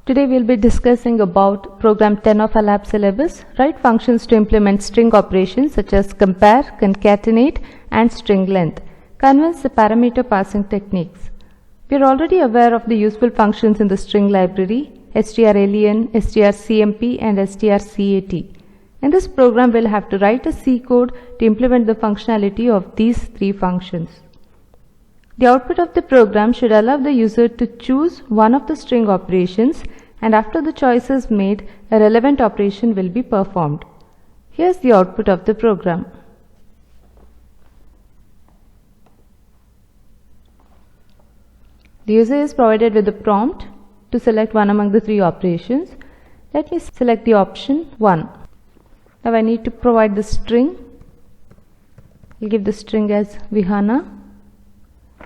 Today we'll be discussing about program 10 of our lab syllabus. Write functions to implement string operations such as compare, concatenate and string length. Converse the parameter passing techniques. We are already aware of the useful functions in the string library strlen, strcmp and strcat. In this program we'll have to write a C code to implement the functionality of these three functions. The output of the program should allow the user to choose one of the string operations, and after the choice is made, a relevant operation will be performed. Here's the output of the program. The user is provided with a prompt to select one among the three operations. Let me select the option 1. Now I need to provide the string. I'll give the string as Vihana.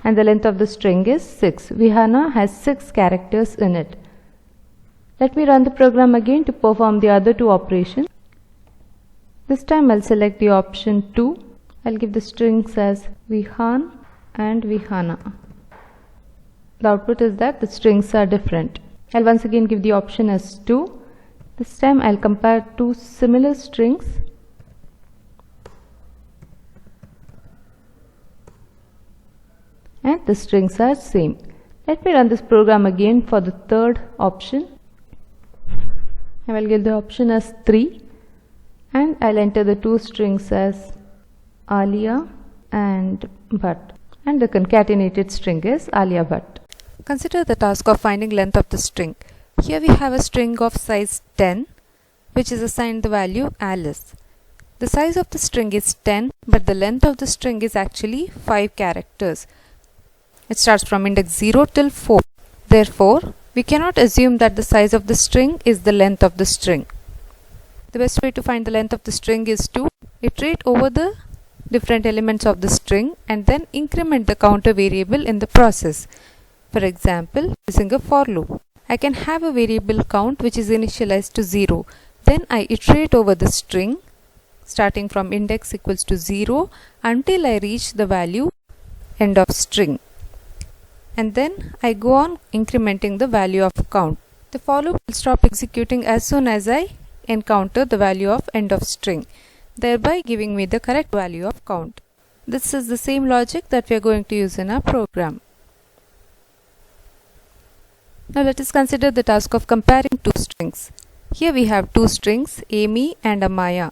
And the length of the string is 6. Vihana has 6 characters in it. Let me run the program again to perform the other two operations. This time I'll select the option 2. I'll give the strings as Vihan and Vihana. The output is that the strings are different. I'll once again give the option as 2. This time I'll compare two similar strings. And the strings are same. Let me run this program again for the third option. I will give the option as 3 and I'll enter the two strings as Alia and Bhatt, and the concatenated string is Alia Bhatt. Consider the task of finding length of the string. Here we have a string of size 10 which is assigned the value Alice. The size of the string is 10 but the length of the string is actually 5 characters. It starts from index 0 till 4. Therefore, we cannot assume that the size of the string is the length of the string. The best way to find the length of the string is to iterate over the different elements of the string and then increment the counter variable in the process. For example, using a for loop, I can have a variable count which is initialized to 0. Then I iterate over the string starting from index equals to 0 until I reach the value end of string. And then I go on incrementing the value of count. The for loop will stop executing as soon as I encounter the value of end of string, thereby giving me the correct value of count. This is the same logic that we are going to use in our program. Now let us consider the task of comparing two strings. Here we have two strings, Amy and Amaya.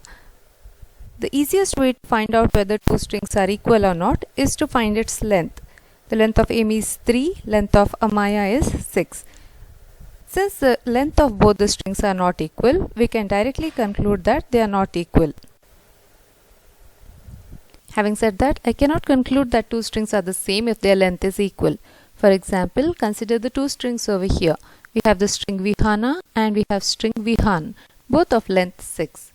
The easiest way to find out whether two strings are equal or not is to find its length. The length of Amy is 3, length of Amaya is 6. Since the length of both the strings are not equal, we can directly conclude that they are not equal. Having said that, I cannot conclude that two strings are the same if their length is equal. For example, consider the two strings over here. We have the string Vihana and we have string Vihan, both of length 6.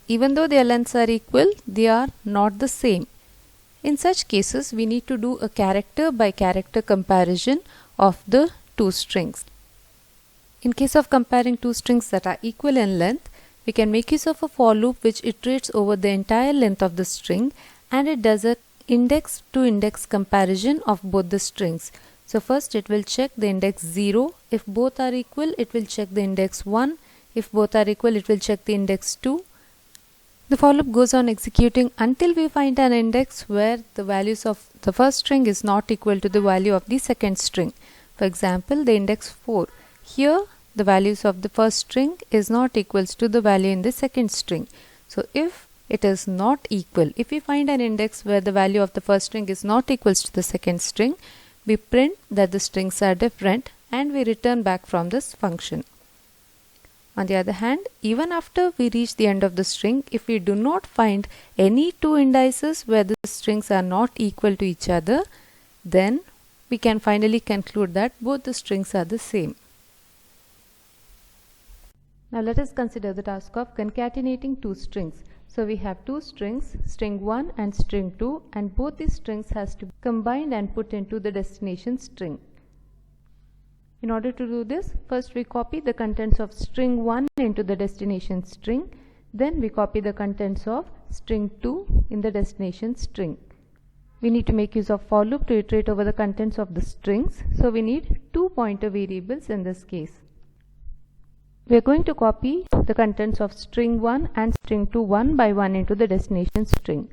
Even though their lengths are equal, they are not the same. In such cases, we need to do a character by character comparison of the two strings. In case of comparing two strings that are equal in length, we can make use of a for loop which iterates over the entire length of the string and it does a index to index comparison of both the strings. So first it will check the index 0. If both are equal, it will check the index 1. If both are equal, it will check the index 2. The for loop goes on executing until we find an index where the values of the first string is not equal to the value of the second string. For example, the index 4. Here the values of the first string is not equals to the value in the second string. So if it is not equal, if we find an index where the value of the first string is not equals to the second string, we print that the strings are different and we return back from this function. On the other hand, even after we reach the end of the string, if we do not find any two indices where the strings are not equal to each other, then we can finally conclude that both the strings are the same. Now let us consider the task of concatenating two strings. So we have two strings, string 1 and string 2, and both these strings has to be combined and put into the destination string. In order to do this, first we copy the contents of string 1 into the destination string, then we copy the contents of string 2 in the destination string. we need to make use of for loop to iterate over the contents of the strings. So we need two pointer variables in this case. We are going to copy the contents of string 1 and string 2 one by one into the destination string.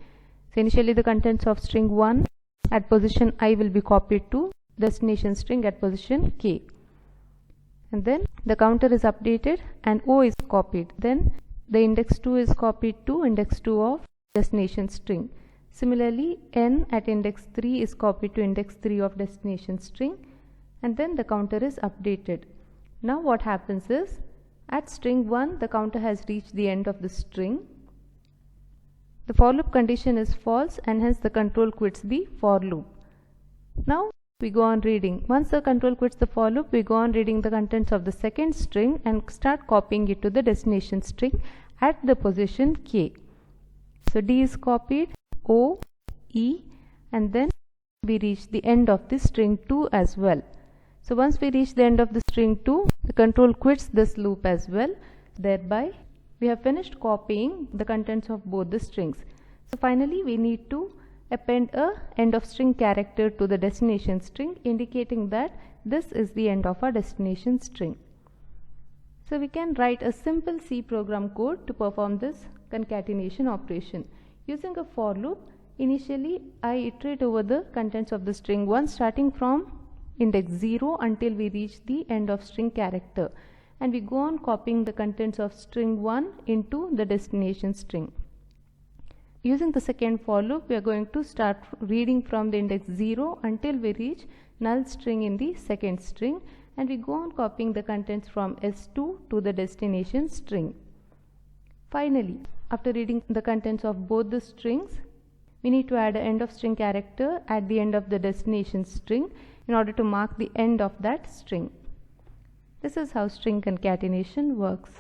So initially the contents of string 1 at position I will be copied to destination string at position k. And then the counter is updated and O is copied. Then the index 2 is copied to index 2 of destination string. Similarly, n at index 3 is copied to index 3 of destination string, and then the counter is updated. Now what happens is, at string 1 the counter has reached the end of the string. The for loop condition is false and hence the control quits the for loop. Now we go on reading. Once the control quits the for loop, we go on reading the contents of the second string and start copying it to the destination string at the position k. So D is copied, O, E, and then we reach the end of the string 2 as well. So once we reach the end of the string 2, the control quits this loop as well. Thereby we have finished copying the contents of both the strings. So finally we need to append a end of string character to the destination string, indicating that this is the end of our destination string. So we can write a simple C program code to perform this concatenation operation. Using a for loop, initially I iterate over the contents of the string 1 starting from index 0 until we reach the end of string character, and we go on copying the contents of string 1 into the destination string. Using the second for loop, we are going to start reading from the index 0 until we reach null string in the second string, and we go on copying the contents from S2 to the destination string. Finally, after reading the contents of both the strings, we need to add an end of string character at the end of the destination string in order to mark the end of that string. This is how string concatenation works.